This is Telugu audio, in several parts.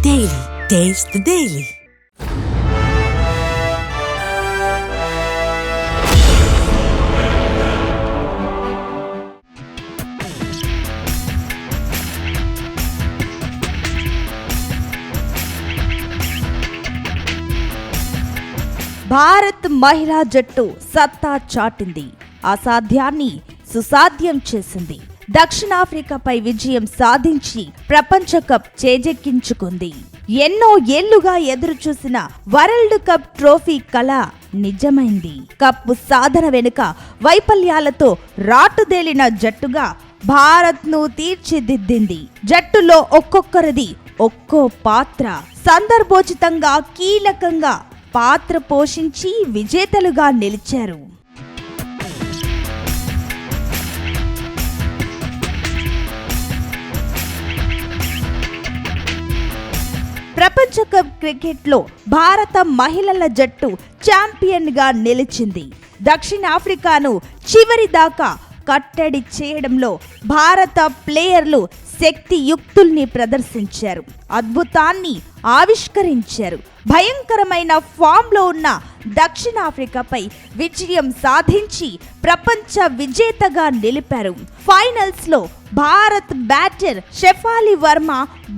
Daily. Taste the Daily. Bharat మహిళా జట్టు సత్తా చాటింది. అసాధ్యాన్ని సుసాధ్యం చేసింది. దక్షిణాఫ్రికాపై విజయం సాధించి ప్రపంచ కప్ చేజెక్కించుకుంది. ఎన్నో ఏళ్లుగా ఎదురుచూసిన వరల్డ్ కప్ ట్రోఫీ కల నిజమైంది. కప్పు సాధన వెనుక వైఫల్యాలతో రాటుదేలిన జట్టుగా భారత్ను తీర్చిదిద్దింది. జట్టులో ఒక్కొక్కరిది ఒక్కో పాత్ర సందర్భోచితంగా కీలకంగా పాత్ర పోషించి విజేతలుగా నిలిచారు. ప్రపంచ కప్ క్రికెట్లో భారత మహిళల జట్టు ఛాంపియన్ గా నిలిచింది. దక్షిణాఫ్రికాను చివరి దాకా కట్టడి చేయడంలో భారత ప్లేయర్లు శక్తియుక్తుల్ని ప్రదర్శించారు. అద్భుతాన్ని ఆవిష్కరించారు. భయంకరమైన ఫామ్లో ఉన్న దక్షిణాఫ్రికాపై విజయం సాధించి ప్రపంచ విజేతగా నిలిపారు. ఫైనల్స్ లో భారత్ బ్యాటర్ షెఫాలి వర్మ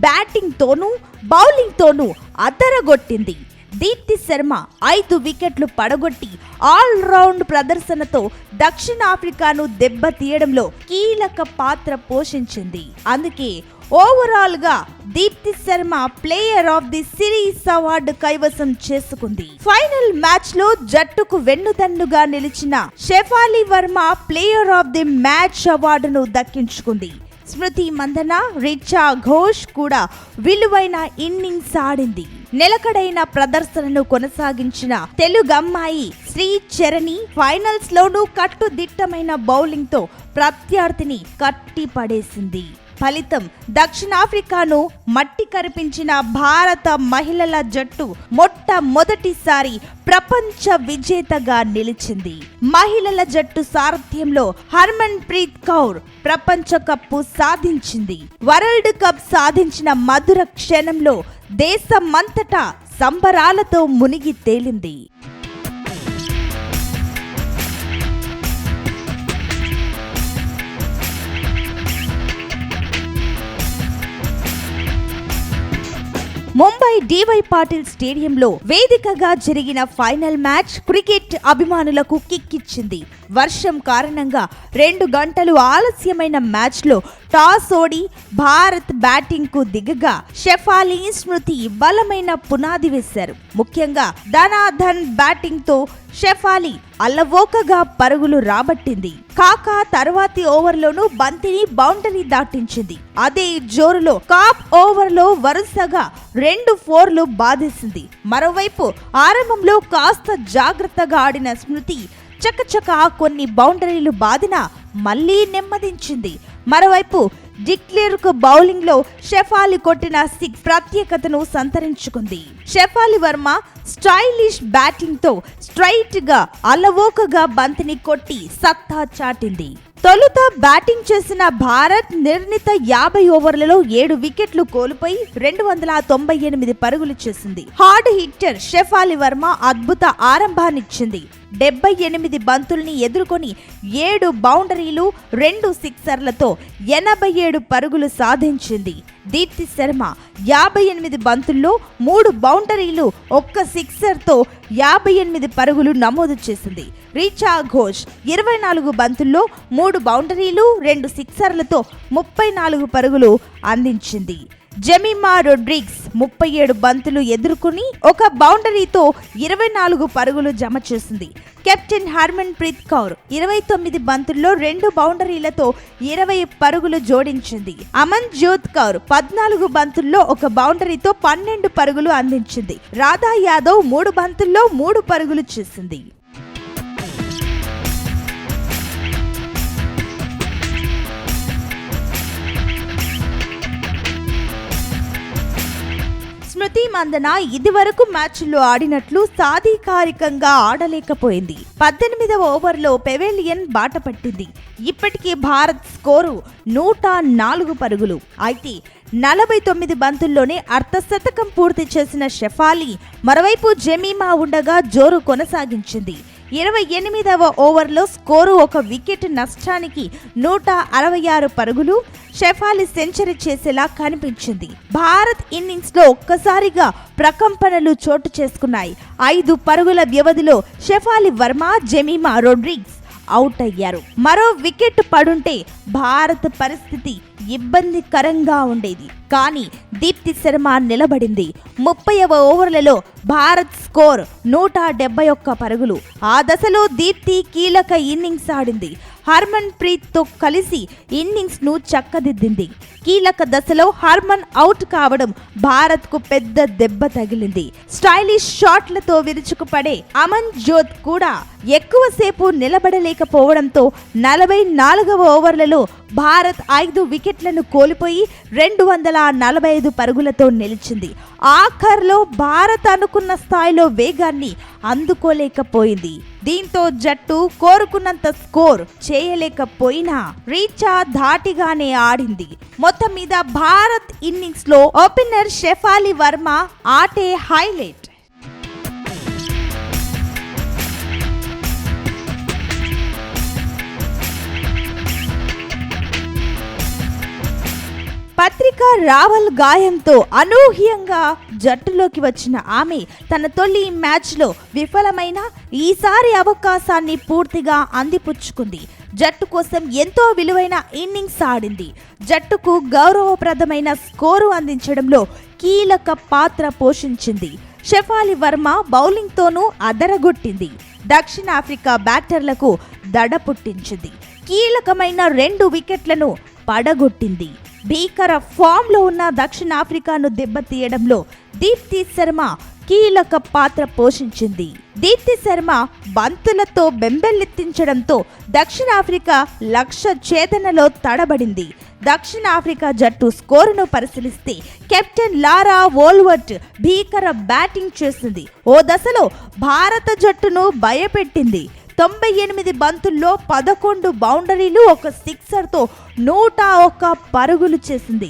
బ్యాటింగ్ తోనూ బౌలింగ్ తోనూ అదరగొట్టింది. దీప్తి శర్మ 5 వికెట్లు పడగొట్టి ఆల్రౌండ్ ప్రదర్శనతో దక్షిణాఫ్రికాను దెబ్బతీయడంలో కీలక పాత్ర పోషించింది. అందుకే ఓవరాల్ గా Deepti Sharma player of the series award కైవసం చేసుకుంది. ఫైనల్ మ్యాచ్ లో జట్టుకు వెన్నుదన్నుగా నిలిచిన Shafali Verma player of the match అవార్డును దక్కించుకుంది. స్మృతి మందన, రిచా ఘోష్ కూడా విలువైన ఇన్నింగ్స్ ఆడింది. నిలకడైన ప్రదర్శనను కొనసాగించిన తెలుగమ్మాయి శ్రీచరణి ఫైనల్స్ లోనూ కట్టుదిట్టమైన బౌలింగ్ తో ప్రత్యర్థిని కట్టి పడేసింది. ఫలితం దక్షిణాఫ్రికాను మట్టి కరిపించిన భారత మహిళల జట్టు మొట్టమొదటిసారి ప్రపంచ విజేతగా నిలిచింది. మహిళల జట్టు సారథ్యంలో హర్మన్ ప్రీత్ కౌర్ ప్రపంచ కప్పు సాధించింది. వరల్డ్ కప్ సాధించిన మధుర క్షణంలో దేశమంతటా సంబరాలతో మునిగి తేలింది. ముంబై డివై పాటిల్ స్టేడియంలో వేదికగా జరిగిన ఫైనల్ మ్యాచ్ క్రికెట్ అభిమానులకు కిక్కిచ్చింది. వర్షం కారణంగా 2 గంటలు ఆలస్యమైన మ్యాచ్ లో టాస్ ఓడి భారత్ బ్యాటింగ్ కు దిగగా షెఫాలి, స్మృతి బలమైన పునాది వేశారు. ముఖ్యంగా ధనాధన్ బ్యాటింగ్ తో షెఫాలి అల్లవోకగా పరుగులు రాబట్టింది. కాకా తర్వాతి ఓవర్లోనూ బంతిని బౌండరీ దాటించింది. అదే జోరులో కాప్ ఓవర్లో వరుసగా 2 4లు బాధేసింది. మరోవైపు ఆరంభంలో కాస్త జాగ్రత్తగా ఆడిన స్మృతి చకచకా కొన్ని బౌండరీలు బాదినా మళ్లీ నెమ్మదించింది. మరోవైపు డిక్లేర్క్ బౌలింగ్ లో షెఫాలి కొట్టిన 6 ప్రత్యేకతను సంతరించుకుంది. షెఫాలి వర్మ స్టైలిష్ బ్యాటింగ్ తో స్ట్రైట్ గా అలవోకగా బంతిని కొట్టి సత్తా చాటింది. తొలుత బ్యాటింగ్ చేసిన భారత్ నిర్ణీత 50 ఓవర్లలో 7 వికెట్లు కోల్పోయి 298 పరుగులు చేసింది. హార్డ్ హిట్టర్ షెఫాలి వర్మ అద్భుత ఆరంభాన్నిచ్చింది. 78 బంతుల్ని ఎదుర్కొని 7 బౌండరీలు 2 సిక్సర్లతో 87 పరుగులు సాధించింది. దీప్తి శర్మ 58 బంతుల్లో 3 బౌండరీలు 1 సిక్సర్తో 58 పరుగులు నమోదు చేసింది. రిచా ఘోష్ 24 బంతుల్లో 3 బౌండరీలు 2 సిక్సర్లతో 34 పరుగులు అందించింది. జెమిమా రొడ్రిగ్స్ 37 బంతులు ఎదుర్కొని 1 బౌండరీతో 24 పరుగులు జమ చేసింది. కెప్టెన్ హర్మన్ ప్రీత్ కౌర్ 29 బంతుల్లో 2 బౌండరీలతో 20 పరుగులు జోడించింది. అమన్ జ్యోత్ కౌర్ 14 బంతుల్లో 1 బౌండరీతో 12 పరుగులు అందించింది. రాధా యాదవ్ 3 బంతుల్లో 3 పరుగులు చేసింది. స్మృతి మందన ఇదివరకు మ్యాచ్లో ఆడినట్లు సాధికారికంగా ఆడలేకపోయింది. 18వ ఓవర్లో పెవిలియన్ బాట పట్టింది. ఇప్పటికీ భారత్ స్కోరు 104 పరుగులు. అయితే 49 బంతుల్లోనే అర్ధశతకం పూర్తి చేసిన షెఫాలి మరోవైపు జమీమా ఉండగా జోరు కొనసాగించింది. 28వ ఓవర్లో స్కోరు 1 వికెట్ నష్టానికి 166 పరుగులు. షెఫాలి సెంచరీ చేసేలా కనిపించింది. భారత్ ఇన్నింగ్స్ లో ఒక్కసారిగా ప్రకంపనలు చోటు చేసుకున్నాయి. 5 పరుగుల వ్యవధిలో Shefali Varma, Jemimah Rodrigues out అయ్యారు. మరో వికెట్ పడుంటే భారత్ పరిస్థితి ఇబ్బందికరంగా ఉండేది. కానీ దీప్తి శర్మ నిలబడింది. 30వ ఓవర్లలో భారత్ స్కోర్ 171 పరుగులు. ఆ దశలో దీప్తి కీలక ఇన్నింగ్స్ ఆడింది. హర్మన్ ప్రీత్ తో కలిసి ఇన్నింగ్స్ ను చక్కదిద్దింది. కీలక దశలో హర్మన్ అవుట్ కావడం భారత్ కు పెద్ద దెబ్బ తగిలింది. స్టైలిష్ షాట్లతో విరుచుకుపడే అమన్ జోత్ కూడా ఎక్కువసేపు నిలబడలేకపోవడంతో 44వ ఓవర్లలో భారత్ 5 వికెట్లను కోల్పోయి 245 పరుగులతో నిలిచింది. ఆఖర్లో భారత్ అనుకున్న స్థాయిలో వేగాన్ని అందుకోలేకపోయింది. దీంతో జట్టు కోరుకున్నంత స్కోర్ చేయలేకపోయినా రీచా ధాటిగానే ఆడింది. మొత్తం మీద భారత్ ఇన్నింగ్స్ లో ఓపెనర్ షెఫాలి వర్మ ఆటే హైలైట్. పత్రిక రావల్ గాయంతో అనూహ్యంగా జట్టులోకి వచ్చిన ఆమె తన తొలి మ్యాచ్లో విఫలమైన ఈసారి అవకాశాన్ని పూర్తిగా అందిపుచ్చుకుంది. జట్టు కోసం ఎంతో విలువైన ఇన్నింగ్స్ ఆడింది. జట్టుకు గౌరవప్రదమైన స్కోరు అందించడంలో కీలక పాత్ర పోషించింది. షెఫాలి వర్మ బౌలింగ్తోనూ అదరగొట్టింది. దక్షిణాఫ్రికా బ్యాటర్లకు దడ పుట్టించింది. కీలకమైన 2 వికెట్లను పడగొట్టింది. భీకర ఫామ్ లో ఉన్న దక్షిణాఫ్రికాను దెబ్బతీయడంలో దీప్తి శర్మ కీలక పాత్ర పోషించింది. దీప్తి శర్మ బంతులతో బెంబెలెత్తించడంతో దక్షిణాఫ్రికా లక్ష్య ఛేదనలో తడబడింది. దక్షిణాఫ్రికా జట్టు స్కోరును పరిశీలిస్తే కెప్టెన్ లారా వోల్వర్ట్ భీకర బ్యాటింగ్ చేసింది. ఓ దశలో భారత జట్టును భయపెట్టింది. 98 బంతుల్లో 11 బౌండరీలు, 1 సిక్సర్తో 101 పరుగులు చేసింది.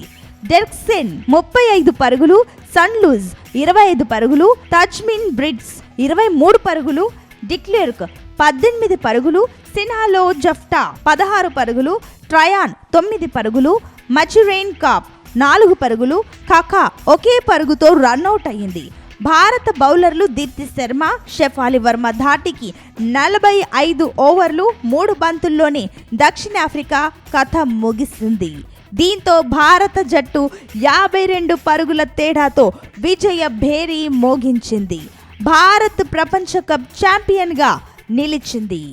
డెర్క్సెన్ 35 పరుగులు, సన్లూజ్ 25 పరుగులు, తజ్మిన్ బ్రిడ్స్ 23 పరుగులు, డిక్లెర్క్ 18 పరుగులు, సిన్హాలో జఫ్టా 16 పరుగులు, ట్రయాన్ 9 పరుగులు, మచిరెయిన్ కాప్ 4 పరుగులు, కకా ఒకే పరుగుతో రన్అట్ అయ్యింది. భారత బౌలర్లు దీప్తి శర్మ, షెఫాలి వర్మ ధాటికి 45 ఓవర్లు 3 బంతుల్లోనే దక్షిణాఫ్రికా కథ ముగిసింది. దీంతో భారత జట్టు 52 పరుగుల తేడాతో విజయ భేరీ మోగించింది. భారత్ ప్రపంచ కప్ ఛాంపియన్గా నిలిచింది.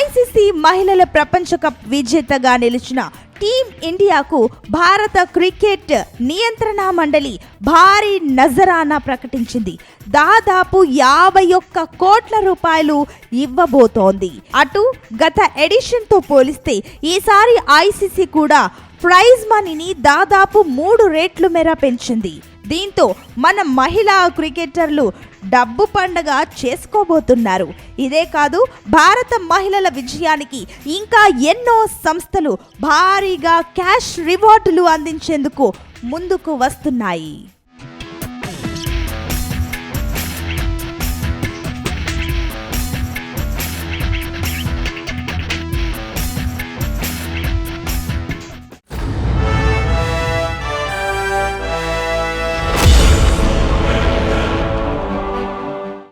ఐసీసీ మహిళల ప్రపంచ కప్ విజేతగా నిలిచిన టీమిండియాకు భారత క్రికెట్ నియంత్రణ మండలి భారీ నజరానా ప్రకటించింది. దాదాపు 51 కోట్ల రూపాయలు ఇవ్వబోతోంది. అటు గత ఎడిషన్తో పోలిస్తే ఈసారి ఐసీసీ కూడా ప్రైజ్ మనీని దాదాపు 3 రెట్లు మేర పెంచింది. దీంతో మన మహిళా క్రికెటర్లు డబ్బు పండగ చేసుకోబోతున్నారు. ఇదే కాదు, భారత మహిళల విజయానికి ఇంకా ఎన్నో సంస్థలు భారీగా క్యాష్ రివార్డులు అందించేందుకు ముందుకు వస్తున్నాయి.